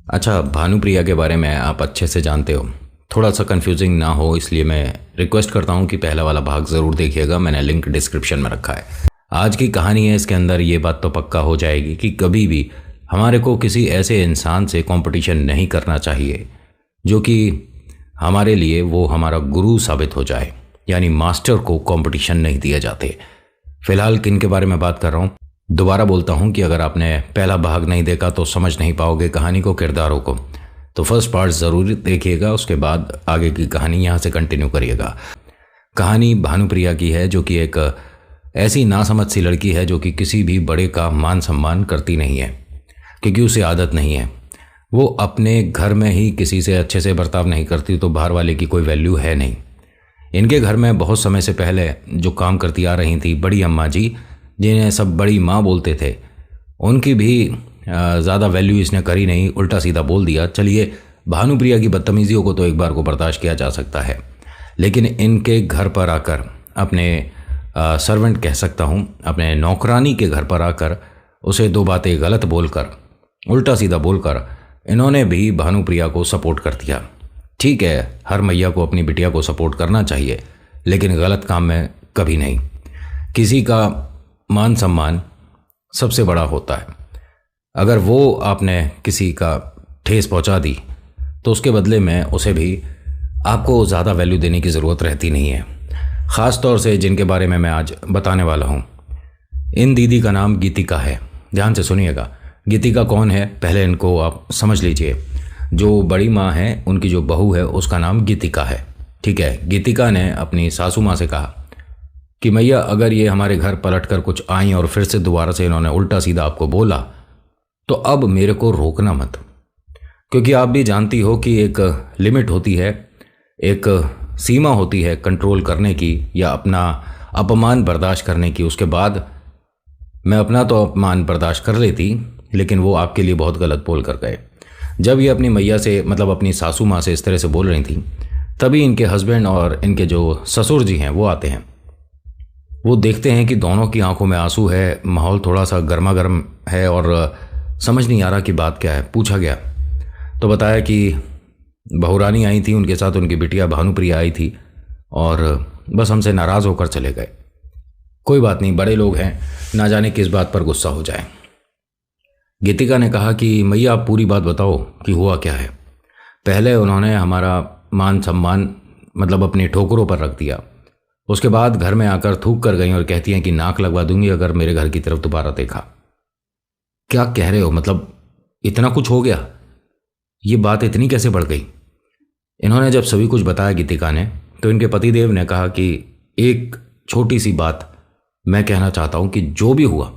अच्छा, भानुप्रिया के बारे में आप अच्छे से जानते हो। थोड़ा सा कंफ्यूजिंग ना हो इसलिए मैं रिक्वेस्ट करता हूँ कि पहला वाला भाग ज़रूर देखिएगा। मैंने लिंक डिस्क्रिप्शन में रखा है। आज की कहानी है, इसके अंदर ये बात तो पक्का हो जाएगी कि कभी भी हमारे को किसी ऐसे इंसान से कंपटीशन नहीं करना चाहिए जो कि हमारे लिए वो हमारा गुरु साबित हो जाए, यानी मास्टर को कंपटीशन नहीं दिए जाते। फिलहाल किन के बारे में बात कर रहा हूँ, दोबारा बोलता हूँ कि अगर आपने पहला भाग नहीं देखा तो समझ नहीं पाओगे कहानी को, किरदारों को। तो फर्स्ट पार्ट ज़रूर देखिएगा, उसके बाद आगे की कहानी यहाँ से कंटिन्यू करिएगा। कहानी भानुप्रिया की है, जो कि एक ऐसी नासमझ सी लड़की है जो कि किसी भी बड़े का मान सम्मान करती नहीं है, क्योंकि उसे आदत नहीं है। वो अपने घर में ही किसी से अच्छे से बर्ताव नहीं करती तो बाहर वाले की कोई वैल्यू है नहीं। इनके घर में बहुत समय से पहले जो काम करती आ रही थी बड़ी अम्मा जी, जिन्हें सब बड़ी माँ बोलते थे, उनकी भी ज़्यादा वैल्यू इसने करी नहीं, उल्टा सीधा बोल दिया। चलिए, भानुप्रिया की बदतमीज़ियों को तो एक बार को बर्दाश्त किया जा सकता है, लेकिन इनके घर पर आकर, अपने सर्वेंट कह सकता हूँ, अपने नौकरानी के घर पर आकर उसे दो बातें गलत बोलकर, उल्टा सीधा बोलकर, इन्होंने भी भानुप्रिया को सपोर्ट कर दिया। ठीक है, हर मैया को अपनी बिटिया को सपोर्ट करना चाहिए, लेकिन गलत काम में कभी नहीं। किसी का मान सम्मान सबसे बड़ा होता है। अगर वो आपने किसी का ठेस पहुंचा दी तो उसके बदले में उसे भी आपको ज़्यादा वैल्यू देने की ज़रूरत रहती नहीं है। ख़ास तौर से जिनके बारे में मैं आज बताने वाला हूँ, इन दीदी का नाम गीतिका है। ध्यान से सुनिएगा, गीतिका कौन है पहले इनको आप समझ लीजिए। जो बड़ी माँ है, उनकी जो बहू है, उसका नाम गीतिका है। ठीक है, गीतिका ने अपनी सासू माँ से कहा कि मैया, अगर ये हमारे घर पलट कर कुछ आई और फिर से दोबारा से इन्होंने उल्टा सीधा आपको बोला तो अब मेरे को रोकना मत, क्योंकि आप भी जानती हो कि एक लिमिट होती है, एक सीमा होती है कंट्रोल करने की या अपना अपमान बर्दाश्त करने की। उसके बाद मैं अपना तो अपमान बर्दाश्त कर लेती, लेकिन वो आपके लिए बहुत गलत बोल कर गए। जब ये अपनी मैया से, मतलब अपनी सासू माँ से इस तरह से बोल रही थी, तभी इनके हस्बैंड और इनके जो ससुर जी हैं वो आते हैं। वो देखते हैं कि दोनों की आंखों में आंसू है, माहौल थोड़ा सा गर्मा गर्म है और समझ नहीं आ रहा कि बात क्या है। पूछा गया तो बताया कि बहुरानी आई थी, उनके साथ उनकी बिटिया भानुप्रिया आई थी और बस हमसे नाराज़ होकर चले गए। कोई बात नहीं, बड़े लोग हैं, ना जाने किस बात पर गुस्सा हो जाए। गीतिका ने कहा कि मैया, आप पूरी बात बताओ कि हुआ क्या है। पहले उन्होंने हमारा मान सम्मान मतलब अपनी ठोकरों पर रख दिया, उसके बाद घर में आकर थूक कर गई और कहती हैं कि नाक लगवा दूंगी अगर मेरे घर की तरफ दोबारा देखा। क्या कह रहे हो, मतलब इतना कुछ हो गया? ये बात इतनी कैसे बढ़ गई? इन्होंने जब सभी कुछ बताया गीतिका ने, तो इनके पतिदेव ने कहा कि एक छोटी सी बात मैं कहना चाहता हूं कि जो भी हुआ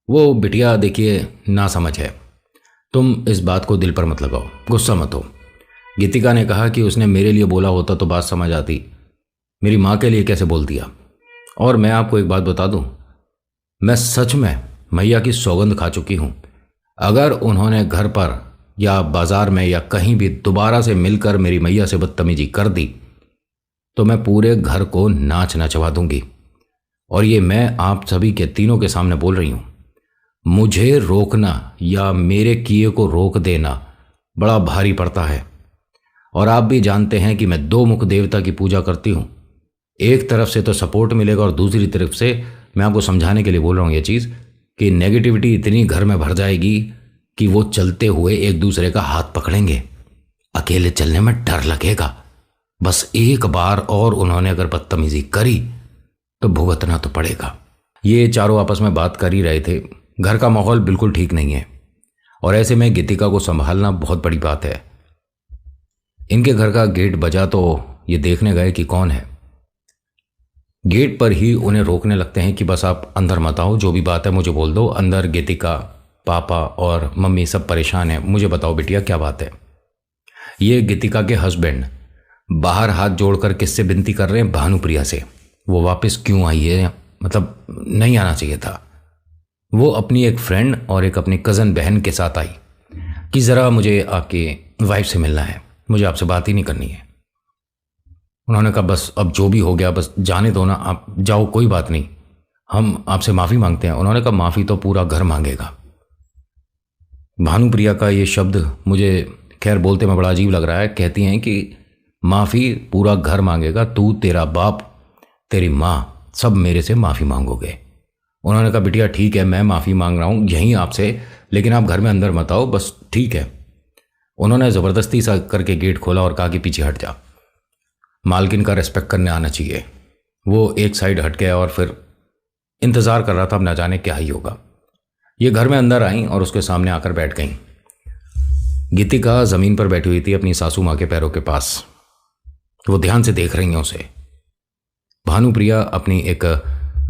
वो बिटिया देखिए ना समझ है, तुम इस बात को दिल पर मत लगाओ, गुस्सा मत हो। गीतिका ने कहा कि उसने मेरे लिए बोला होता तो बात समझ आती, मेरी माँ के लिए कैसे बोल दिया। और मैं आपको एक बात बता दूं, मैं सच में मैया की सौगंध खा चुकी हूं। अगर उन्होंने घर पर या बाजार में या कहीं भी दोबारा से मिलकर मेरी मैया से बदतमीजी कर दी तो मैं पूरे घर को नाच नचवा दूंगी। और ये मैं आप सभी के तीनों के सामने बोल रही हूं। मुझे रोकना या मेरे किए को रोक देना बड़ा भारी पड़ता है। और आप भी जानते हैं कि मैं दो मुख देवता की पूजा करती हूं। एक तरफ से तो सपोर्ट मिलेगा और दूसरी तरफ से मैं आपको समझाने के लिए बोल रहा हूं ये चीज़ कि नेगेटिविटी इतनी घर में भर जाएगी कि वो चलते हुए एक दूसरे का हाथ पकड़ेंगे। अकेले चलने में डर लगेगा। बस एक बार और उन्होंने अगर बदतमीजी करी तो भुगतना तो पड़ेगा। ये चारों आपस में बात कर ही रहे थे। घर का माहौल बिल्कुल ठीक नहीं है और ऐसे में गीतिका को संभालना बहुत बड़ी बात है। इनके घर का गेट बजा तो ये देखने गए कि कौन है। गेट पर ही उन्हें रोकने लगते हैं कि बस आप अंदर मत आओ, जो भी बात है मुझे बोल दो। अंदर गीतिका, पापा और मम्मी सब परेशान हैं। मुझे बताओ बिटिया, क्या बात है। ये गीतिका के हस्बैंड बाहर हाथ जोड़कर किससे विनती कर रहे हैं? भानुप्रिया से। वो वापस क्यों आई है? मतलब नहीं आना चाहिए था। वो अपनी एक फ्रेंड और एक अपनी कज़न बहन के साथ आई कि ज़रा मुझे आपकी वाइफ से मिलना है, मुझे आपसे बात ही नहीं करनी है। उन्होंने कहा बस अब जो भी हो गया बस जाने दो ना, आप जाओ, कोई बात नहीं, हम आपसे माफ़ी मांगते हैं। उन्होंने कहा माफ़ी तो पूरा घर मांगेगा। भानुप्रिया का ये शब्द मुझे खैर बोलते में बड़ा अजीब लग रहा है। कहती हैं कि माफ़ी पूरा घर मांगेगा, तू, तेरा बाप, तेरी माँ, सब मेरे से माफ़ी मांगोगे। उन्होंने कहा बिटिया ठीक है, मैं माफ़ी मांग रहा हूँ यहीं आपसे, लेकिन आप घर में अंदर मत आओ, बस ठीक है। उन्होंने ज़बरदस्ती सा करके गेट खोला और कहा कि पीछे हट जा, मालकिन का रिस्पेक्ट करने आना चाहिए। वो एक साइड हट गया और फिर इंतज़ार कर रहा था, अब ना जाने क्या ही होगा। ये घर में अंदर आई और उसके सामने आकर बैठ गई। गीतिका ज़मीन पर बैठी हुई थी अपनी सासू माँ के पैरों के पास। वो ध्यान से देख रही हैं उसे। भानुप्रिया अपनी एक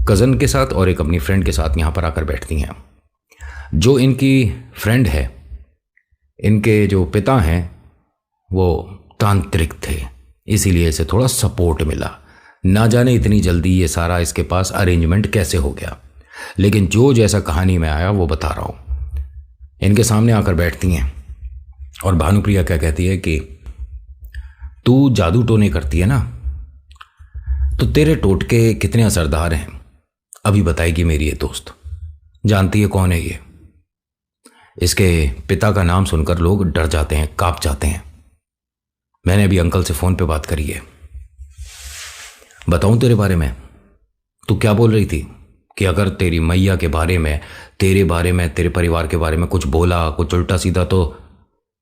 कज़न के साथ और एक अपनी फ्रेंड के साथ यहाँ पर आकर बैठती हैं। जो इनकी फ्रेंड है, इनके जो पिता हैं वो तांत्रिक थे, इसीलिए इसे थोड़ा सपोर्ट मिला। ना जाने इतनी जल्दी ये सारा इसके पास अरेंजमेंट कैसे हो गया, लेकिन जो जैसा कहानी में आया वो बता रहा हूँ। इनके सामने आकर बैठती हैं और भानुप्रिया क्या कहती है कि तू जादू टोने करती है ना, तो तेरे टोटके कितने असरदार हैं अभी बताएगी मेरी ये दोस्त। जानती है कौन है ये? इसके पिता का नाम सुनकर लोग डर जाते हैं, कांप जाते हैं। मैंने अभी अंकल से फ़ोन पे बात करी है। बताऊं तेरे बारे में? तू क्या बोल रही थी कि अगर तेरी मैया के बारे में, तेरे बारे में, तेरे परिवार के बारे में कुछ बोला, कुछ उल्टा सीधा, तो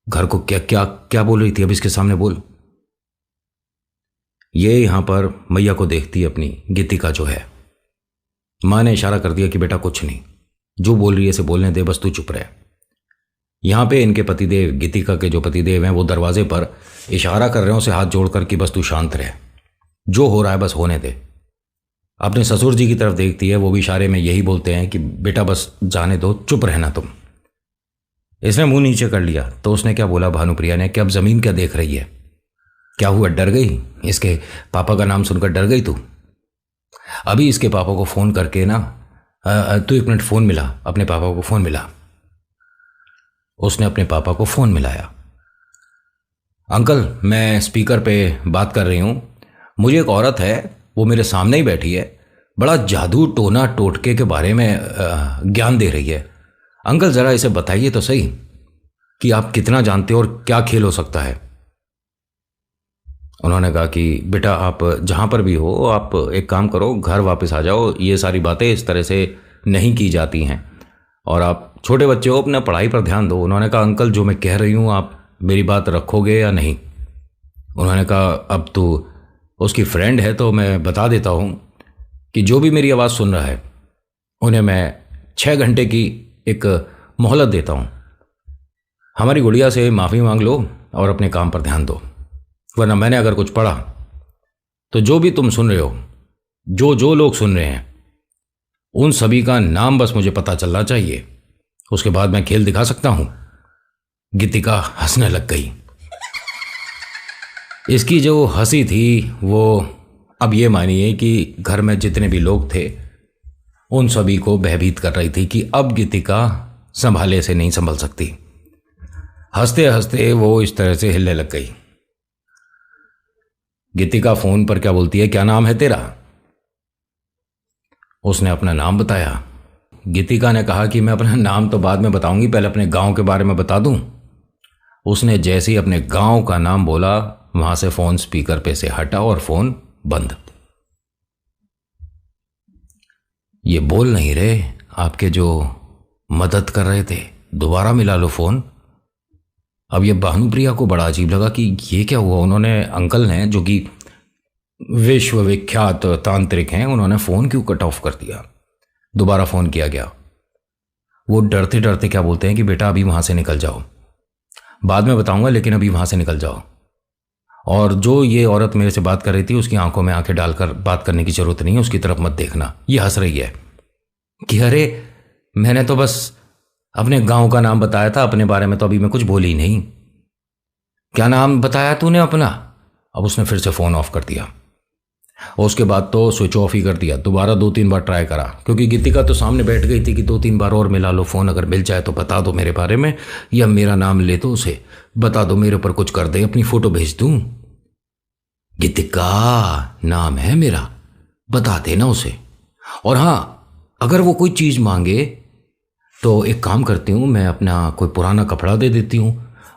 घर को क्या क्या क्या बोल रही थी? अब इसके सामने बोल। ये यहां पर मैया को देखती है अपनी गीतिका जो है। माँ ने इशारा कर दिया कि बेटा कुछ नहीं, जो बोल रही है इसे बोलने दे, बस तू चुप रहे। यहां पे इनके पतिदेव, गीतिका के जो पतिदेव हैं, वो दरवाजे पर इशारा कर रहे हैं उसे हाथ जोड़कर कि बस तू शांत रहे, जो हो रहा है बस होने दे। अपने ससुर जी की तरफ देखती है, वो भी इशारे में यही बोलते हैं कि बेटा बस जाने दो, चुप रहना तुम। इसने मुंह नीचे कर लिया तो उसने क्या बोला भानुप्रिया ने कि अब जमीन क्या देख रही है? क्या हुआ, डर गई? इसके पापा का नाम सुनकर डर गई तू? अभी इसके पापा को फोन करके ना, तू एक मिनट, फोन मिला, अपने पापा को फोन मिला। उसने अपने पापा को फोन मिलाया। अंकल मैं स्पीकर पे बात कर रही हूँ, मुझे एक औरत है, वो मेरे सामने ही बैठी है, बड़ा जादू टोना टोटके के बारे में ज्ञान दे रही है। अंकल ज़रा इसे बताइए तो सही कि आप कितना जानते हो और क्या खेल हो सकता है। उन्होंने कहा कि बेटा आप जहाँ पर भी हो, आप एक काम करो, घर वापस आ जाओ, ये सारी बातें इस तरह से नहीं की जाती हैं, और आप छोटे बच्चे हो, अपना पढ़ाई पर ध्यान दो। उन्होंने कहा अंकल जो मैं कह रही हूँ आप मेरी बात रखोगे या नहीं? उन्होंने कहा अब तो उसकी फ्रेंड है तो मैं बता देता हूँ कि जो भी मेरी आवाज़ सुन रहा है उन्हें मैं 6 घंटे की एक मोहलत देता हूँ। हमारी गुड़िया से माफ़ी मांग लो और अपने काम पर ध्यान दो, वरना मैंने अगर कुछ पढ़ा तो जो भी तुम सुन रहे हो, जो जो लोग सुन रहे हैं, उन सभी का नाम बस मुझे पता चलना चाहिए, उसके बाद मैं खेल दिखा सकता हूं। गीतिका हंसने लग गई। इसकी जो हंसी थी वो अब ये मानिए कि घर में जितने भी लोग थे उन सभी को भयभीत कर रही थी कि अब गीतिका संभाले से नहीं संभल सकती। हंसते हंसते वो इस तरह से हिलने लग गई। गीतिका फोन पर क्या बोलती है, क्या नाम है तेरा? उसने अपना नाम बताया। गीतिका ने कहा कि मैं अपना नाम तो बाद में बताऊंगी, पहले अपने गांव के बारे में बता दूं। उसने जैसे ही अपने गांव का नाम बोला, वहां से फोन स्पीकर पे से हटा और फोन बंद। ये बोल नहीं रहे, आपके जो मदद कर रहे थे, दोबारा मिला लो फोन। अब ये भानुप्रिया को बड़ा अजीब लगा कि ये क्या हुआ। उन्होंने, अंकल ने जो कि विश्वविख्यात तांत्रिक हैं, उन्होंने फ़ोन क्यों कट ऑफ कर दिया? दोबारा फ़ोन किया गया। वो डरते डरते क्या बोलते हैं कि बेटा अभी वहाँ से निकल जाओ, बाद में बताऊंगा, लेकिन अभी वहाँ से निकल जाओ। और जो ये औरत मेरे से बात कर रही थी उसकी आंखों में आंखें डालकर बात करने की ज़रूरत नहीं है, उसकी तरफ मत देखना। ये हंस रही है कि अरे मैंने तो बस अपने गांव का नाम बताया था, अपने बारे में तो अभी मैं कुछ बोली ही नहीं। क्या नाम बताया तूने अपना? अब उसने फिर से फ़ोन ऑफ कर दिया। उसके बाद तो स्विच ऑफ ही कर दिया। दोबारा 2-3 बार ट्राई करा, क्योंकि गीतिका तो सामने बैठ गई थी कि 2-3 बार और मिला लो फ़ोन, अगर मिल जाए तो बता दो मेरे बारे में, या मेरा नाम ले तो उसे बता दो, मेरे ऊपर कुछ कर दे, अपनी फ़ोटो भेज दूँ। गीतिका नाम है मेरा, बता देना उसे। और हाँ, अगर वो कोई चीज़ मांगे तो एक काम करती हूँ, मैं अपना कोई पुराना कपड़ा दे देती हूँ,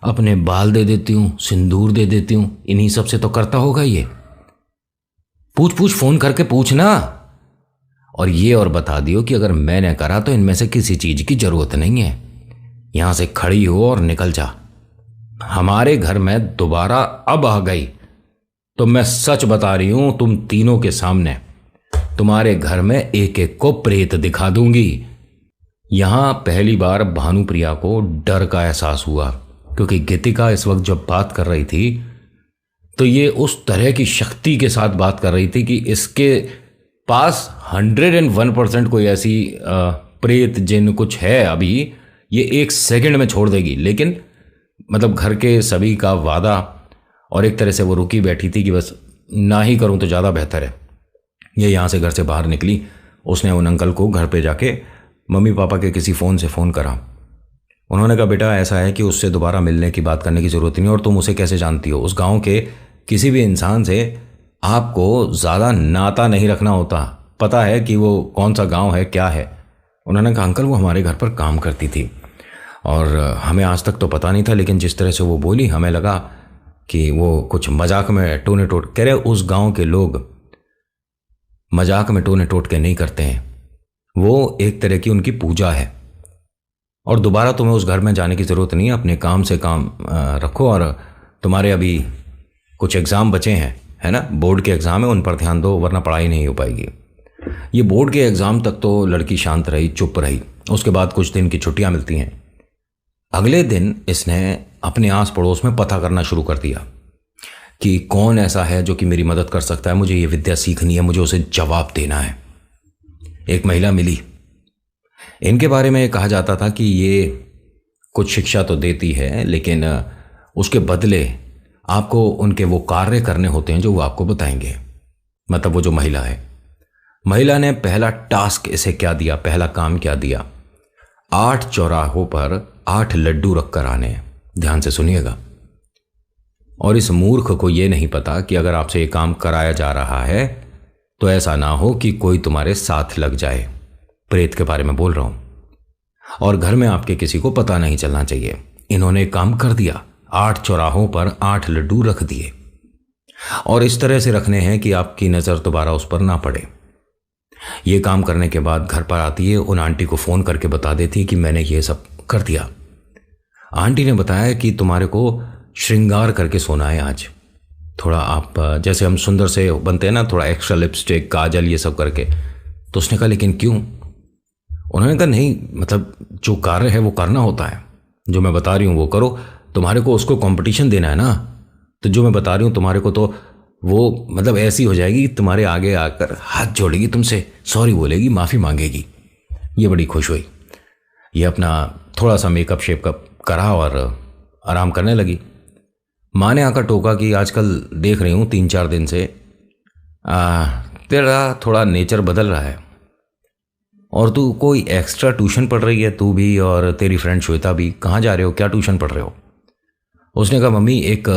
अपने बाल दे देती हूँ, सिंदूर दे देती हूँ, इन्हीं सब से तो करता होगा ये। पूछ पूछ, फोन करके पूछना। और ये और बता दियो कि अगर मैंने करा तो इनमें से किसी चीज की जरूरत नहीं है। यहां से खड़ी हो और निकल जा। हमारे घर में दोबारा अब आ गई तो मैं सच बता रही हूं तुम तीनों के सामने, तुम्हारे घर में एक एक को प्रेत दिखा दूंगी। यहां पहली बार भानुप्रिया को डर का एहसास हुआ, क्योंकि गीतिका इस वक्त जब बात कर रही थी तो ये उस तरह की शक्ति के साथ बात कर रही थी कि इसके पास 101% कोई ऐसी प्रेत जिन कुछ है अभी, ये 1 सेकंड में छोड़ देगी। लेकिन मतलब घर के सभी का वादा, और एक तरह से वो रुकी बैठी थी कि बस ना ही करूं तो ज़्यादा बेहतर है। ये यहाँ से घर से बाहर निकली, उसने उन अंकल को घर पे जाके मम्मी पापा के किसी फ़ोन से फ़ोन करा। उन्होंने कहा बेटा ऐसा है कि उससे दोबारा मिलने की बात करने की ज़रूरत नहीं, और तुम उसे कैसे जानती हो? उस गाँव के किसी भी इंसान से आपको ज़्यादा नाता नहीं रखना होता, पता है कि वो कौन सा गांव है, क्या है। उन्होंने कहा अंकल वो हमारे घर पर काम करती थी और हमें आज तक तो पता नहीं था, लेकिन जिस तरह से वो बोली हमें लगा कि वो कुछ मजाक में टोने टोट कह रहे। उस गांव के लोग मजाक में टोने टोट के नहीं करते हैं, वो एक तरह की उनकी पूजा है। और दोबारा तुम्हें उस घर में जाने की ज़रूरत नहीं है, अपने काम से काम रखो। और तुम्हारे अभी कुछ एग्ज़ाम बचे हैं, है ना, बोर्ड के एग्ज़ाम है, उन पर ध्यान दो वरना पढ़ाई नहीं हो पाएगी। ये बोर्ड के एग्ज़ाम तक तो लड़की शांत रही, चुप रही। उसके बाद कुछ दिन की छुट्टियां मिलती हैं। अगले दिन इसने अपने आस पड़ोस में पता करना शुरू कर दिया कि कौन ऐसा है जो कि मेरी मदद कर सकता है, मुझे ये विद्या सीखनी है, मुझे उसे जवाब देना है। एक महिला मिली। इनके बारे में कहा जाता था कि ये कुछ शिक्षा तो देती है, लेकिन उसके बदले आपको उनके वो कार्य करने होते हैं जो वो आपको बताएंगे। मतलब वो जो महिला है, महिला ने पहला टास्क इसे क्या दिया, पहला काम क्या दिया, 8 चौराहों पर 8 लड्डू रखकर आने। ध्यान से सुनिएगा। और इस मूर्ख को यह नहीं पता कि अगर आपसे ये काम कराया जा रहा है तो ऐसा ना हो कि कोई तुम्हारे साथ लग जाए। प्रेत के बारे में बोल रहा हूं। और घर में आपके किसी को पता नहीं चलना चाहिए। इन्होंने काम कर दिया, 8 चौराहों पर 8 लड्डू रख दिए, और इस तरह से रखने हैं कि आपकी नजर दोबारा उस पर ना पड़े। ये काम करने के बाद घर पर आती है, उन आंटी को फोन करके बता देती है कि मैंने ये सब कर दिया। आंटी ने बताया कि तुम्हारे को श्रृंगार करके सोना है आज, थोड़ा आप जैसे हम सुंदर से बनते हैं ना, थोड़ा एक्स्ट्रा लिपस्टिक, काजल, ये सब करके। तो उसने कहा लेकिन क्यों? उन्होंने कहा नहीं, मतलब जो कार्य है वो करना होता है, जो मैं बता रही हूँ वो करो। तुम्हारे को उसको कंपटीशन देना है ना, तो जो मैं बता रही हूँ तुम्हारे को, तो वो मतलब ऐसी हो जाएगी कि तुम्हारे आगे आकर हाथ जोड़ेगी, तुमसे सॉरी बोलेगी, माफ़ी मांगेगी। ये बड़ी खुश हुई। ये अपना थोड़ा सा मेकअप शेपअप करा और आराम करने लगी। माँ ने आकर टोका कि आजकल देख रही हूँ 3-4 दिन से तेरा थोड़ा नेचर बदल रहा है, और तू कोई एक्स्ट्रा ट्यूशन पढ़ रही है, तू भी और तेरी फ्रेंड श्वेता भी। कहाँ जा रहे हो, क्या ट्यूशन पढ़ रहे हो? उसने कहा मम्मी एक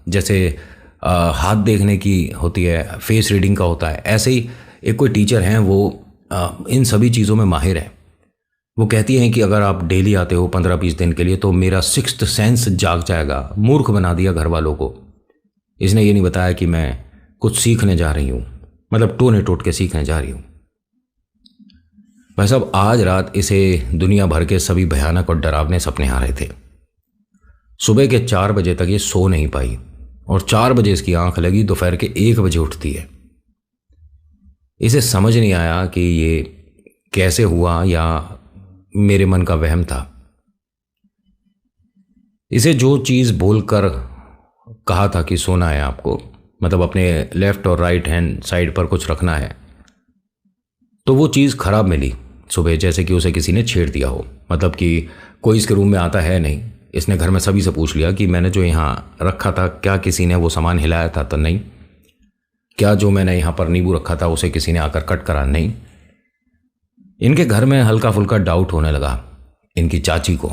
जैसे हाथ देखने की होती है, फेस रीडिंग का होता है, ऐसे ही एक कोई टीचर हैं, वो इन सभी चीज़ों में माहिर है। वो कहती हैं कि अगर आप डेली आते हो 15-20 दिन के लिए तो मेरा 6th सेंस जाग जाएगा। मूर्ख बना दिया घर वालों को। इसने ये नहीं बताया कि मैं कुछ सीखने जा रही हूँ, मतलब टोने टोट के सीखने जा रही हूँ। भाई साहब, आज रात इसे दुनिया भर के सभी भयानक और डरावने सपने आ रहे थे। सुबह के 4 बजे तक ये सो नहीं पाई, और 4 बजे इसकी आंख लगी, दोपहर के 1 बजे उठती है। इसे समझ नहीं आया कि ये कैसे हुआ या मेरे मन का वहम था। इसे जो चीज़ बोलकर कहा था कि सोना है आपको, मतलब अपने लेफ्ट और राइट हैंड साइड पर कुछ रखना है, तो वो चीज़ खराब मिली सुबह, जैसे कि उसे किसी ने छेड़ दिया हो। मतलब कि कोई इसके रूम में आता है नहीं। इसने घर में सभी से पूछ लिया कि मैंने जो यहाँ रखा था क्या किसी ने वो सामान हिलाया था? तो नहीं। क्या जो मैंने यहाँ पर नींबू रखा था उसे किसी ने आकर कट करा? नहीं। इनके घर में हल्का फुल्का डाउट होने लगा इनकी चाची को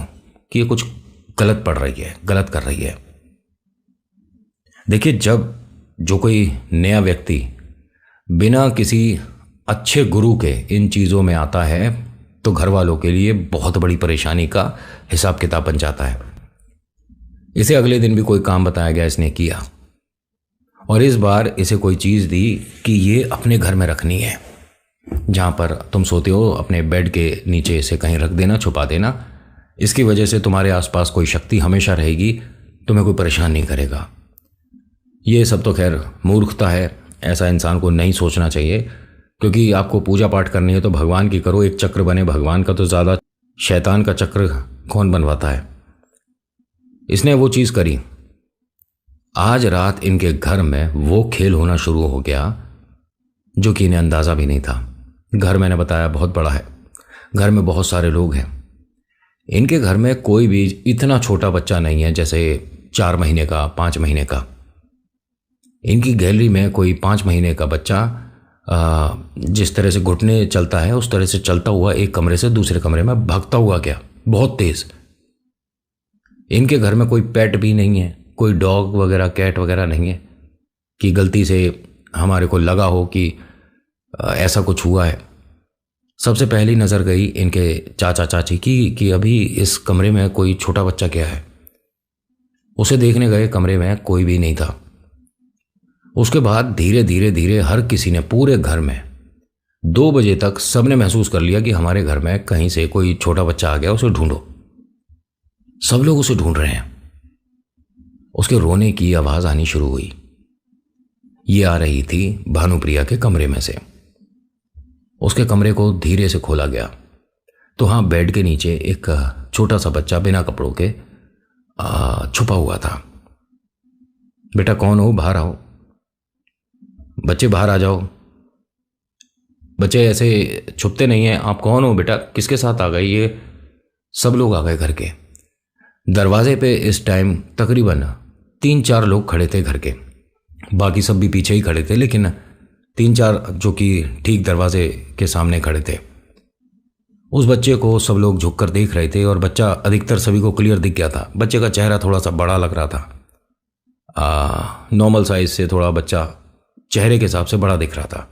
कि ये कुछ गलत पढ़ रही है, गलत कर रही है। देखिए, जब जो कोई नया व्यक्ति बिना किसी अच्छे गुरु के इन चीज़ों में आता है तो घर वालों के लिए बहुत बड़ी परेशानी का हिसाब किताब बन जाता है। इसे अगले दिन भी कोई काम बताया गया, इसने किया, और इस बार इसे कोई चीज़ दी कि ये अपने घर में रखनी है, जहाँ पर तुम सोते हो अपने बेड के नीचे इसे कहीं रख देना, छुपा देना। इसकी वजह से तुम्हारे आसपास कोई शक्ति हमेशा रहेगी, तुम्हें कोई परेशान नहीं करेगा। ये सब तो खैर मूर्खता है, ऐसा इंसान को नहीं सोचना चाहिए, क्योंकि आपको पूजा पाठ करनी है तो भगवान की करो, एक चक्र बने भगवान का, तो ज़्यादा शैतान का चक्र कौन बनवाता है। इसने वो चीज़ करी। आज रात इनके घर में वो खेल होना शुरू हो गया जो कि इन्हें अंदाज़ा भी नहीं था। घर मैंने बताया बहुत बड़ा है, घर में बहुत सारे लोग हैं। इनके घर में कोई भी इतना छोटा बच्चा नहीं है जैसे 4 महीने का, 5 महीने का। इनकी गैलरी में कोई 5 महीने का बच्चा जिस तरह से घुटने चलता है उस तरह से चलता हुआ एक कमरे से दूसरे कमरे में भागता हुआ गया, बहुत तेज। इनके घर में कोई पेट भी नहीं है, कोई डॉग वगैरह, कैट वगैरह नहीं है कि गलती से हमारे को लगा हो कि ऐसा कुछ हुआ है। सबसे पहली नज़र गई इनके चाचा चाची की कि अभी इस कमरे में कोई छोटा बच्चा क्या है। उसे देखने गए, कमरे में कोई भी नहीं था। उसके बाद धीरे धीरे धीरे हर किसी ने, पूरे घर में 2 बजे तक सबने महसूस कर लिया कि हमारे घर में कहीं से कोई छोटा बच्चा आ गया, उसे ढूंढो। सब लोग उसे ढूंढ रहे हैं। उसके रोने की आवाज़ आनी शुरू हुई। ये आ रही थी भानुप्रिया के कमरे में से। उसके कमरे को धीरे से खोला गया तो हाँ, बेड के नीचे एक छोटा सा बच्चा बिना कपड़ों के छुपा हुआ था। बेटा कौन हो, बाहर आओ। बच्चे बाहर आ जाओ। बच्चे ऐसे छुपते नहीं हैं। आप कौन हो बेटा, किसके साथ आ गए? ये सब लोग आ गए घर के। दरवाजे पे इस टाइम तकरीबन 3-4 लोग खड़े थे घर के, बाकी सब भी पीछे ही खड़े थे, लेकिन 3-4 जो कि ठीक दरवाजे के सामने खड़े थे। उस बच्चे को सब लोग झुककर देख रहे थे और बच्चा अधिकतर सभी को क्लियर दिख गया था। बच्चे का चेहरा थोड़ा सा बड़ा लग रहा था, नॉर्मल साइज से थोड़ा बच्चा चेहरे के हिसाब से बड़ा दिख रहा था।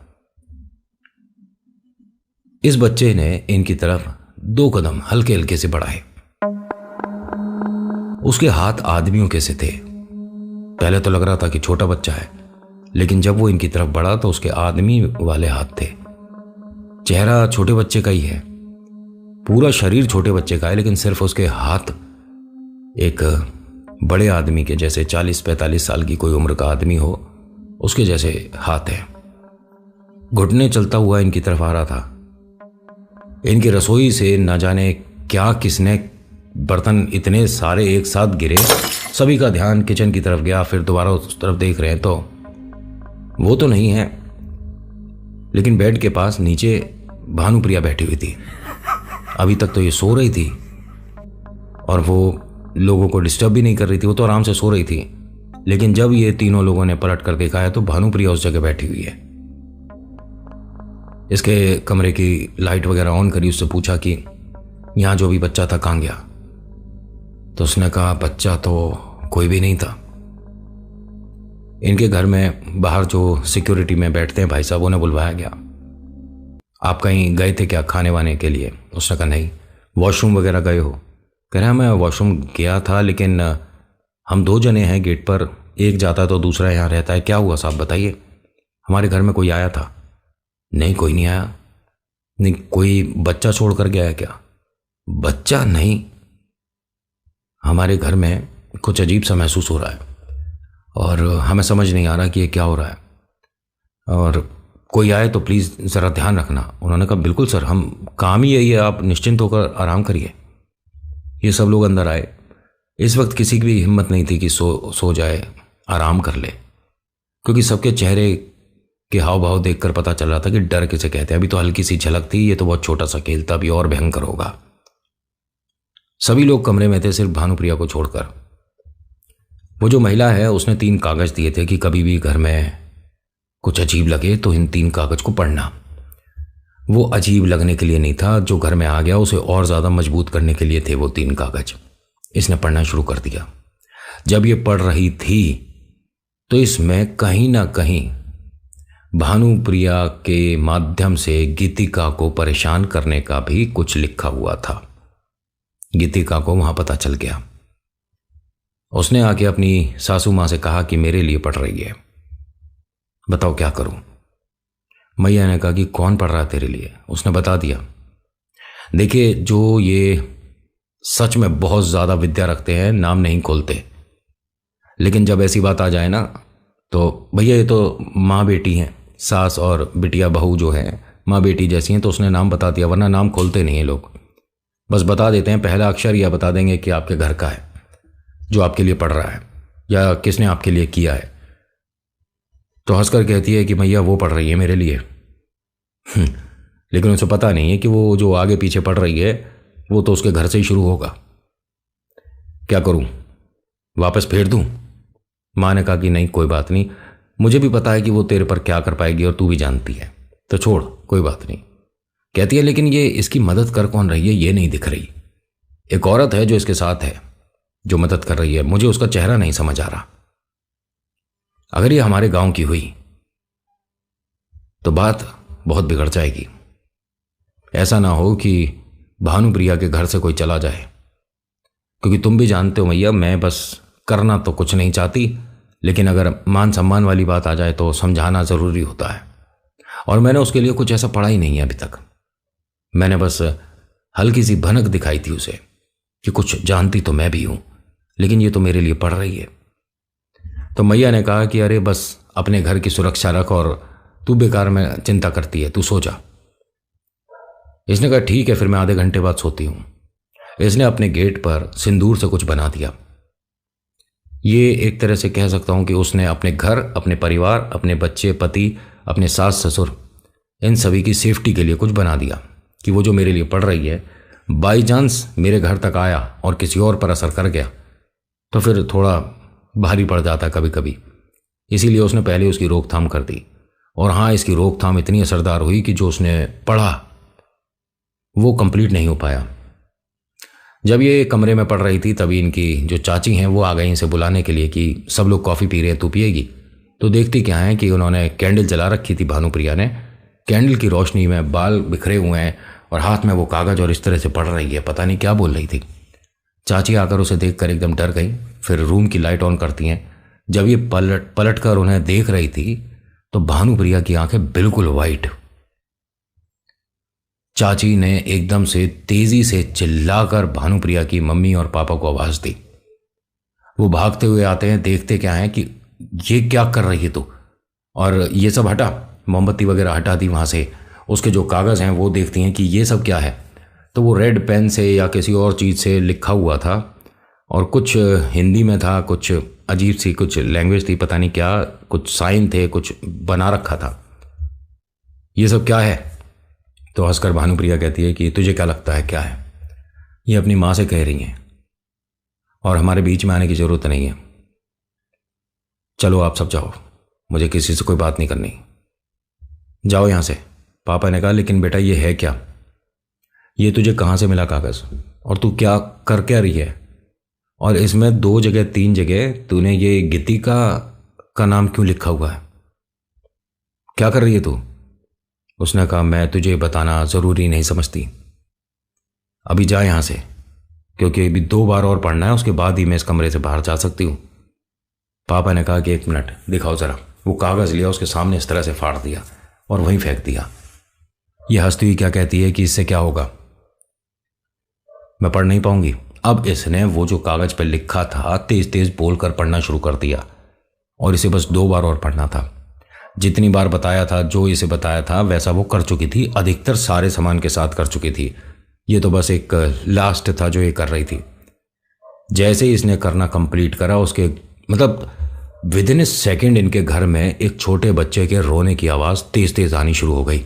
इस बच्चे ने इनकी तरफ 2 कदम हल्के हल्के से बढ़ाए। उसके हाथ आदमियों के से थे। पहले तो लग रहा था कि छोटा बच्चा है, लेकिन जब वो इनकी तरफ बढ़ा तो उसके आदमी वाले हाथ थे। चेहरा छोटे बच्चे का ही है, पूरा शरीर छोटे बच्चे का है, लेकिन सिर्फ उसके हाथ एक बड़े आदमी के जैसे, 40-45 साल की कोई उम्र का आदमी हो उसके जैसे हाथ है। घुटने चलता हुआ इनकी तरफ आ रहा था। इनकी रसोई से न जाने क्या किसने बर्तन इतने सारे एक साथ गिरे। सभी का ध्यान किचन की तरफ गया, फिर दोबारा उस तरफ देख रहे हैं तो वो तो नहीं है, लेकिन बेड के पास नीचे भानुप्रिया बैठी हुई थी। अभी तक तो ये सो रही थी और वो लोगों को डिस्टर्ब भी नहीं कर रही थी, वो तो आराम से सो रही थी। लेकिन जब ये तीनों लोगों ने पलट कर देखा है तो भानुप्रिया उस जगह बैठी हुई है। इसके कमरे की लाइट वगैरह ऑन करी, उससे पूछा कि यहाँ जो भी बच्चा था कहाँ गया? तो उसने कहा बच्चा तो कोई भी नहीं था। इनके घर में बाहर जो सिक्योरिटी में बैठते हैं भाई साहब, उन्हें बुलवाया गया। आप कहीं गए थे क्या खाने वाने के लिए? उसने कहा नहीं। वॉशरूम वगैरह गए हो? कह रहा मैं वॉशरूम गया था, लेकिन हम 2 जने हैं गेट पर, एक जाता है तो दूसरा यहाँ रहता है। क्या हुआ साहब बताइए, हमारे घर में कोई आया था? नहीं कोई नहीं आया। नहीं कोई बच्चा छोड़ कर गया है क्या? बच्चा नहीं, हमारे घर में कुछ अजीब सा महसूस हो रहा है और हमें समझ नहीं आ रहा कि ये क्या हो रहा है, और कोई आए तो प्लीज़ ज़रा ध्यान रखना। उन्होंने कहा बिल्कुल सर, हम काम ही यही है, आप निश्चिंत होकर आराम करिए। ये सब लोग अंदर आए। इस वक्त किसी की भी हिम्मत नहीं थी कि सो जाए, आराम कर ले, क्योंकि सबके चेहरे के हाव भाव देखकर पता चल रहा था कि डर किसे कहते हैं। अभी तो हल्की सी झलक थी, ये तो बहुत छोटा सा खेल था, अभी और भयंकर होगा। सभी लोग कमरे में थे सिर्फ भानुप्रिया को छोड़कर। वो जो महिला है उसने 3 कागज दिए थे कि कभी भी घर में कुछ अजीब लगे तो इन 3 कागज को पढ़ना। वो अजीब लगने के लिए नहीं था, जो घर में आ गया उसे और ज़्यादा मजबूत करने के लिए थे वो 3 कागज। इसने पढ़ना शुरू कर दिया। जब ये पढ़ रही थी तो इसमें कहीं ना कहीं भानुप्रिया के माध्यम से गीतिका को परेशान करने का भी कुछ लिखा हुआ था। गीतिका को वहां पता चल गया। उसने आके अपनी सासू माँ से कहा कि मेरे लिए पढ़ रही है, बताओ क्या करूं। मैया ने कहा कि कौन पढ़ रहा है तेरे लिए। उसने बता दिया। देखिए, जो ये सच में बहुत ज़्यादा विद्या रखते हैं नाम नहीं खोलते, लेकिन जब ऐसी बात आ जाए ना तो भैया ये तो माँ बेटी हैं, सास और बिटिया बहू जो है माँ बेटी जैसी हैं, तो उसने नाम बता दिया। वरना नाम खोलते नहीं हैं लोग, बस बता देते हैं पहला अक्षर या बता देंगे कि आपके घर का है जो आपके लिए पढ़ रहा है या किसने आपके लिए किया है। तो हंसकर कहती है कि भैया वो पढ़ रही है मेरे लिए। लेकिन उसे पता नहीं है कि वो जो आगे पीछे पढ़ रही है वो तो उसके घर से ही शुरू होगा। क्या करूं, वापस फेर दूं? माँ ने कहा कि नहीं कोई बात नहीं, मुझे भी पता है कि वो तेरे पर क्या कर पाएगी और तू भी जानती है, तो छोड़ कोई बात नहीं। कहती है लेकिन ये इसकी मदद कर कौन रही है ये नहीं दिख रही। एक औरत है जो इसके साथ है, जो मदद कर रही है, मुझे उसका चेहरा नहीं समझ आ रहा। अगर ये हमारे गांव की हुई तो बात बहुत बिगड़ जाएगी। ऐसा ना हो कि भानुप्रिया के घर से कोई चला जाए, क्योंकि तुम भी जानते हो भैया, मैं बस करना तो कुछ नहीं चाहती, लेकिन अगर मान सम्मान वाली बात आ जाए तो समझाना ज़रूरी होता है। और मैंने उसके लिए कुछ ऐसा पढ़ा ही नहीं है अभी तक। मैंने बस हल्की सी भनक दिखाई थी उसे कि कुछ जानती तो मैं भी हूं, लेकिन ये तो मेरे लिए पढ़ रही है। तो मैया ने कहा कि अरे बस अपने घर की सुरक्षा रख और तू बेकार में चिंता करती है, तू सो जा। इसने कहा ठीक है, फिर मैं आधे घंटे बाद सोती हूं। इसने अपने गेट पर सिंदूर से कुछ बना दिया। ये एक तरह से कह सकता हूं कि उसने अपने घर, अपने परिवार, अपने बच्चे, पति, अपने सास ससुर, इन सभी की सेफ्टी के लिए कुछ बना दिया कि वो जो मेरे लिए पढ़ रही है बाई चांस मेरे घर तक आया और किसी और पर असर कर गया तो फिर थोड़ा भारी पड़ जाता कभी कभी। इसीलिए उसने पहले उसकी रोकथाम कर दी। और हाँ, इसकी रोकथाम इतनी असरदार हुई कि जो उसने पढ़ा वो कंप्लीट नहीं हो पाया। जब ये कमरे में पढ़ रही थी तभी इनकी जो चाची हैं वो आ गई इसे बुलाने के लिए कि सब लोग कॉफ़ी पी रहे हैं, तू पिएगी? तो देखती क्या है कि उन्होंने कैंडल जला रखी थी भानुप्रिया ने। कैंडल की रोशनी में बाल बिखरे हुए हैं और हाथ में वो कागज़ और इस तरह से पढ़ रही है, पता नहीं क्या बोल रही थी। चाची आकर उसे देखकर एकदम डर गई, फिर रूम की लाइट ऑन करती हैं। जब ये पलट कर उन्हें देख रही थी तो भानुप्रिया की आंखें बिल्कुल वाइट। चाची ने एकदम से तेजी से चिल्लाकर भानुप्रिया की मम्मी और पापा को आवाज दी। वो भागते हुए आते हैं, देखते क्या है कि ये क्या कर रही है तू, और ये सब हटा, मोमबत्ती वगैरह हटा दी वहां से। उसके जो कागज़ हैं वो देखती हैं कि ये सब क्या है। तो वो रेड पेन से या किसी और चीज़ से लिखा हुआ था और कुछ हिंदी में था, कुछ अजीब सी कुछ लैंग्वेज थी, पता नहीं क्या, कुछ साइन थे, कुछ बना रखा था। ये सब क्या है? तो हंसकर भानुप्रिया कहती है कि तुझे क्या लगता है क्या है? ये अपनी माँ से कह रही हैं और हमारे बीच में आने की ज़रूरत नहीं है। चलो आप सब जाओ, मुझे किसी से कोई बात नहीं करनी, जाओ यहाँ से। पापा ने कहा लेकिन बेटा ये है क्या? ये तुझे कहाँ से मिला कागज़ और तू क्या कर क्या रही है? और इसमें 2 जगह 3 जगह तूने ये गीतिका का नाम क्यों लिखा हुआ है? क्या कर रही है तू? उसने कहा मैं तुझे बताना ज़रूरी नहीं समझती, अभी जा यहाँ से, क्योंकि अभी 2 बार और पढ़ना है, उसके बाद ही मैं इस कमरे से बाहर जा सकती हूँ। पापा ने कहा कि 1 मिनट दिखाओ ज़रा। वो कागज़ लिया, उसके सामने इस तरह से फाड़ दिया और वहीं फेंक दिया। ये हंसती हुई क्या कहती है कि इससे क्या होगा, मैं पढ़ नहीं पाऊंगी। अब इसने वो जो कागज़ पर लिखा था तेज तेज बोलकर पढ़ना शुरू कर दिया और इसे बस 2 बार और पढ़ना था। जितनी बार बताया था, जो इसे बताया था वैसा वो कर चुकी थी, अधिकतर सारे सामान के साथ कर चुकी थी। ये तो बस एक लास्ट था जो ये कर रही थी। जैसे ही इसने करना कंप्लीट करा, उसके मतलब विद इन ए सेकेंड इनके घर में एक छोटे बच्चे के रोने की आवाज़ तेज तेज आनी शुरू हो गई।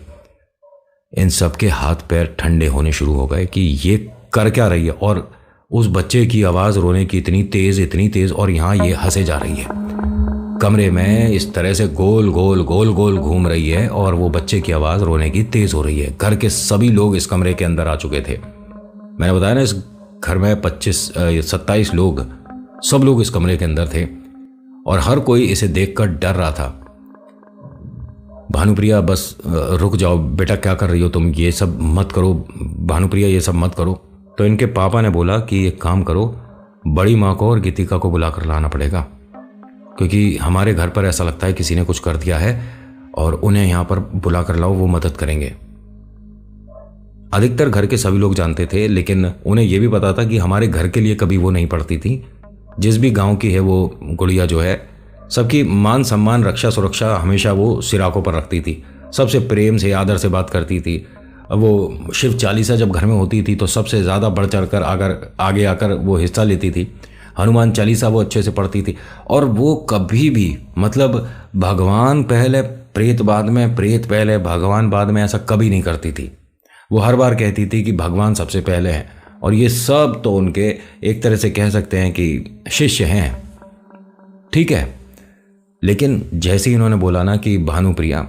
इन सब के हाथ पैर ठंडे होने शुरू हो गए कि ये कर क्या रही है। और उस बच्चे की आवाज़ रोने की इतनी तेज़ और यहाँ ये हंसे जा रही है। कमरे में इस तरह से गोल गोल घूम रही है और वो बच्चे की आवाज़ रोने की तेज़ हो रही है। घर के सभी लोग इस कमरे के अंदर आ चुके थे। मैंने बताया ना, इस घर में 27 लोग, सब लोग इस कमरे के अंदर थे और हर कोई इसे देखकर डर रहा था। भानुप्रिया बस रुक जाओ बेटा, क्या कर रही हो तुम, ये सब मत करो भानुप्रिया, ये सब मत करो। तो इनके पापा ने बोला कि एक काम करो, बड़ी माँ को और गीतिका को बुला कर लाना पड़ेगा, क्योंकि हमारे घर पर ऐसा लगता है किसी ने कुछ कर दिया है और उन्हें यहाँ पर बुला कर लाओ, वो मदद करेंगे। अधिकतर घर के सभी लोग जानते थे, लेकिन उन्हें यह भी पता था कि हमारे घर के लिए कभी वो नहीं पड़ती थी। जिस भी गांव की है वो गुड़िया जो है, सबकी मान सम्मान रक्षा सुरक्षा हमेशा वो सिराकों पर रखती थी, सबसे प्रेम से आदर से बात करती थी। वो शिव चालीसा जब घर में होती थी तो सबसे ज़्यादा बढ़ चढ़ कर आगे आकर वो हिस्सा लेती थी। हनुमान चालीसा वो अच्छे से पढ़ती थी और वो कभी भी मतलब भगवान पहले प्रेत बाद में, प्रेत पहले भगवान बाद में, ऐसा कभी नहीं करती थी। वो हर बार कहती थी कि भगवान सबसे पहले हैं और ये सब तो उनके एक तरह से कह सकते हैं कि शिष्य हैं, ठीक है। लेकिन जैसे ही इन्होंने बोला ना कि भानुप्रिया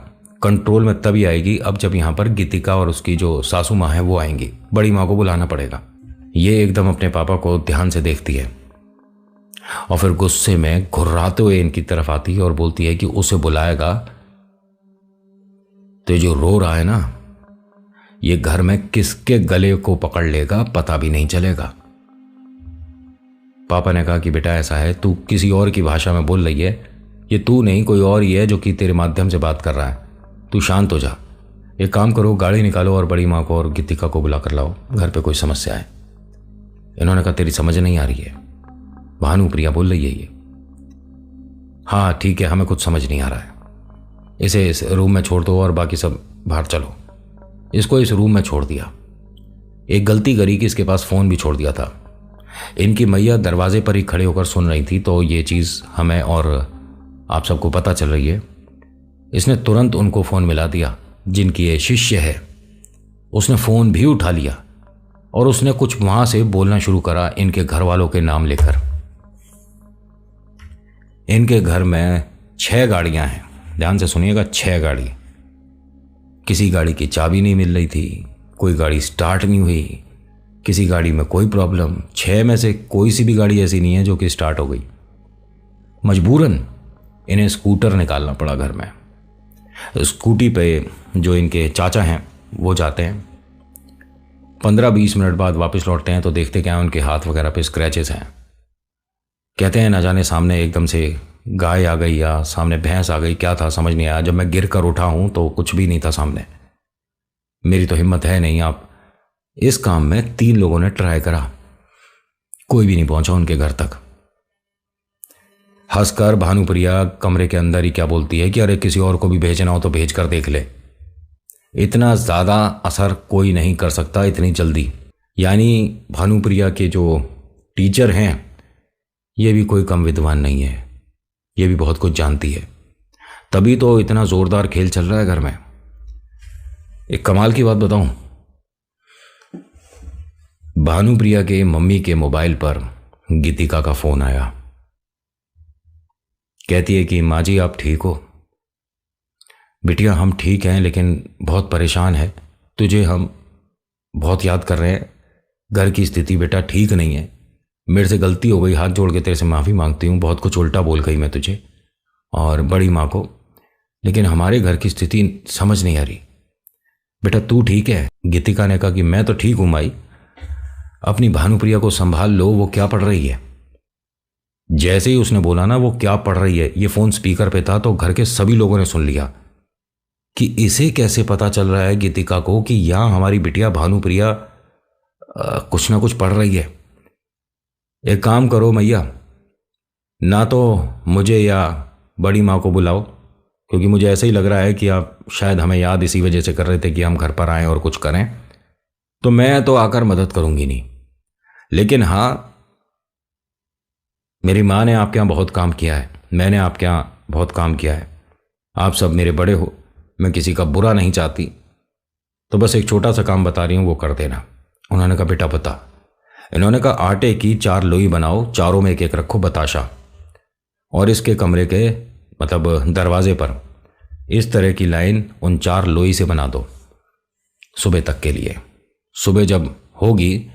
कंट्रोल में तभी आएगी अब जब यहाँ पर गीतिका और उसकी जो सासू माँ है वो आएंगी, बड़ी माँ को बुलाना पड़ेगा। ये एकदम अपने पापा को ध्यान से देखती है और फिर गुस्से में घुर्राते हुए इनकी तरफ आती है और बोलती है कि उसे बुलाएगा तो जो रो रहा है ना, ये घर में किसके गले को पकड़ लेगा पता भी नहीं चलेगा। पापा ने कहा कि बेटा ऐसा है, तू किसी और की भाषा में बोल रही है, ये तू नहीं कोई और ही है जो कि तेरे माध्यम से बात कर रहा है, तू शांत हो जा। एक काम करो, गाड़ी निकालो और बड़ी माँ को और गीतिका को बुला कर लाओ, घर पे कोई समस्या है। इन्होंने कहा तेरी समझ नहीं आ रही है, भानुप्रिया बोल रही है ये। हाँ ठीक है, हमें कुछ समझ नहीं आ रहा है, इसे इस रूम में छोड़ दो और बाकी सब बाहर चलो। इसको इस रूम में छोड़ दिया। एक गलती करी कि इसके पास फ़ोन भी छोड़ दिया था। इनकी मैया दरवाजे पर ही खड़े होकर सुन रही थी, तो ये चीज़ हमें और आप सबको पता चल रही है। इसने तुरंत उनको फ़ोन मिला दिया जिनकी ये शिष्य है। उसने फ़ोन भी उठा लिया और उसने कुछ वहाँ से बोलना शुरू करा इनके घर वालों के नाम लेकर। इनके घर में 6 गाड़ियाँ हैं, ध्यान से सुनिएगा, 6 गाड़ी। किसी गाड़ी की चाबी नहीं मिल रही थी, कोई गाड़ी स्टार्ट नहीं हुई, किसी गाड़ी में कोई प्रॉब्लम। 6 में से कोई सी भी गाड़ी ऐसी नहीं है जो कि स्टार्ट हो गई। मजबूरन इन्हें स्कूटर निकालना पड़ा घर में। स्कूटी पे जो इनके चाचा हैं वो जाते हैं, 15-20 मिनट बाद वापस लौटते हैं तो देखते क्या उनके हाथ वगैरह पे स्क्रैचेस हैं। कहते हैं ना जाने सामने एकदम से गाय आ गई या सामने भैंस आ गई, क्या था समझ नहीं आया। जब मैं गिर कर उठा हूं तो कुछ भी नहीं था सामने। मेरी तो हिम्मत है नहीं। आप इस काम में 3 लोगों ने ट्राई करा, कोई भी नहीं पहुंचा उनके घर तक। हंसकर भानुप्रिया कमरे के अंदर ही क्या बोलती है कि अरे किसी और को भी भेजना हो तो भेज कर देख ले, इतना ज़्यादा असर कोई नहीं कर सकता इतनी जल्दी। यानी भानुप्रिया के जो टीचर हैं ये भी कोई कम विद्वान नहीं है, ये भी बहुत कुछ जानती है, तभी तो इतना ज़ोरदार खेल चल रहा है घर में। एक कमाल की बात बताऊं, भानुप्रिया के मम्मी के मोबाइल पर गीतिका का फ़ोन आया। कहती है कि माँ जी आप ठीक हो? बिटिया हम ठीक हैं लेकिन बहुत परेशान है, तुझे हम बहुत याद कर रहे हैं। घर की स्थिति बेटा ठीक नहीं है, मेरे से गलती हो गई, हाथ जोड़ के तेरे से माफ़ी मांगती हूँ, बहुत कुछ उल्टा बोल गई मैं तुझे और बड़ी माँ को, लेकिन हमारे घर की स्थिति समझ नहीं आ रही। बेटा तू ठीक है? गीतिका ने कहा कि मैं तो ठीक हूँ माई, अपनी भानुप्रिया को संभाल लो, वो क्या पढ़ रही है। जैसे ही उसने बोला ना वो क्या पढ़ रही है, ये फ़ोन स्पीकर पे था तो घर के सभी लोगों ने सुन लिया कि इसे कैसे पता चल रहा है गीतिका को कि यहाँ हमारी बिटिया भानुप्रिया कुछ ना कुछ पढ़ रही है। एक काम करो मैया, ना तो मुझे या बड़ी माँ को बुलाओ, क्योंकि मुझे ऐसा ही लग रहा है कि आप शायद हमें याद इसी वजह से कर रहे थे कि हम घर पर आएँ और कुछ करें, तो मैं तो आकर मदद करूँगी नहीं, लेकिन हाँ मेरी माँ ने आपके यहाँ बहुत काम किया है, मैंने आपके यहाँ बहुत काम किया है, आप सब मेरे बड़े हो, मैं किसी का बुरा नहीं चाहती, तो बस एक छोटा सा काम बता रही हूँ वो कर देना। उन्होंने कहा बेटा बता। इन्होंने कहा आटे की 4 लोई बनाओ, चारों में एक एक रखो बताशा, और इसके कमरे के मतलब दरवाजे पर इस तरह की लाइन उन 4 लोई से बना दो सुबह तक के लिए। सुबह जब होगी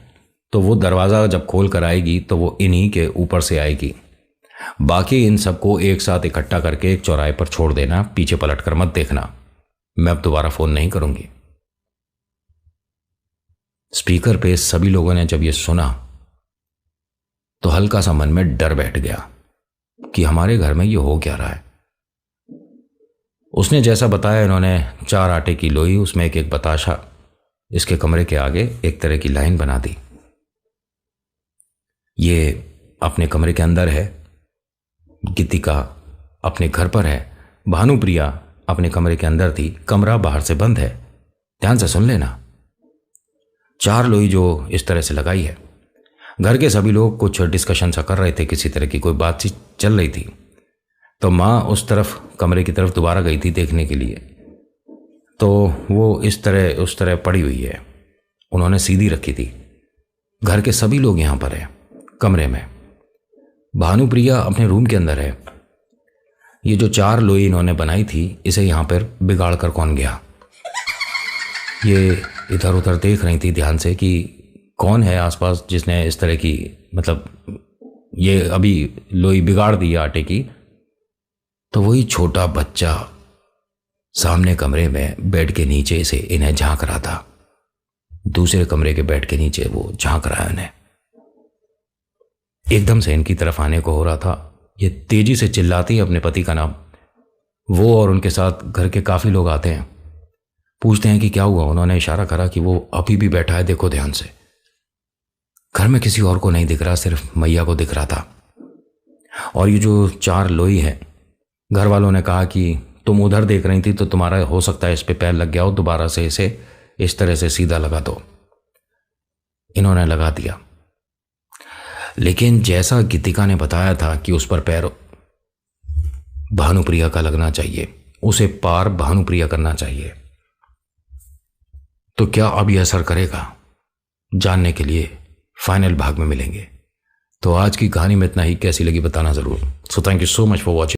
तो वो दरवाज़ा जब खोल कर आएगी तो वो इन्हीं के ऊपर से आएगी। बाकी इन सबको एक साथ इकट्ठा करके एक चौराहे पर छोड़ देना, पीछे पलट कर मत देखना। मैं अब दोबारा फोन नहीं करूंगी। स्पीकर पे सभी लोगों ने जब ये सुना तो हल्का सा मन में डर बैठ गया कि हमारे घर में ये हो क्या रहा है। उसने जैसा बताया, इन्होंने 4 आटे की लोई, उसमें एक एक बताशा इसके कमरे के आगे एक तरह की लाइन बना दी। ये अपने कमरे के अंदर है, गीतिका अपने घर पर है, भानुप्रिया अपने कमरे के अंदर थी, कमरा बाहर से बंद है। ध्यान से सुन लेना। 4 लोई जो इस तरह से लगाई है। घर के सभी लोग कुछ डिस्कशन सा कर रहे थे, किसी तरह की कोई बातचीत चल रही थी। तो माँ उस तरफ कमरे की तरफ दोबारा गई थी देखने के लिए, तो वो इस तरह उस तरह पड़ी हुई है, उन्होंने सीधी रखी थी। घर के सभी लोग यहाँ पर हैं कमरे में। भानुप्रिया अपने रूम के अंदर है। ये जो 4 लोई इन्होंने बनाई थी, इसे यहाँ पर बिगाड़ कर कौन गया? ये इधर उधर देख रही थी ध्यान से कि कौन है आसपास जिसने इस तरह की, मतलब ये अभी लोई बिगाड़ दी आटे की। तो वही छोटा बच्चा सामने कमरे में बेड के नीचे से इन्हें झांक रहा था। दूसरे कमरे के बेड के नीचे वो झांक रहा है इन्हें। एकदम से इनकी तरफ आने को हो रहा था। ये तेजी से चिल्लाती है अपने पति का नाम। वो और उनके साथ घर के काफी लोग आते हैं, पूछते हैं कि क्या हुआ। उन्होंने इशारा करा कि वो अभी भी बैठा है, देखो ध्यान से। घर में किसी और को नहीं दिख रहा, सिर्फ मैया को दिख रहा था। और ये जो 4 लोई है, घर वालों ने कहा कि तुम उधर देख रही थी तो तुम्हारा हो सकता है इस पे पैर लग गया हो, दोबारा से इसे इस तरह से सीधा लगा दो। इन्होंने लगा दिया, लेकिन जैसा गीतिका ने बताया था कि उस पर पैर भानुप्रिया का लगना चाहिए, उसे पार भानुप्रिया करना चाहिए, तो क्या अब यह असर करेगा? जानने के लिए फाइनल भाग में मिलेंगे। तो आज की कहानी में इतना ही। कैसी लगी बताना जरूर। So thank you so much for watching.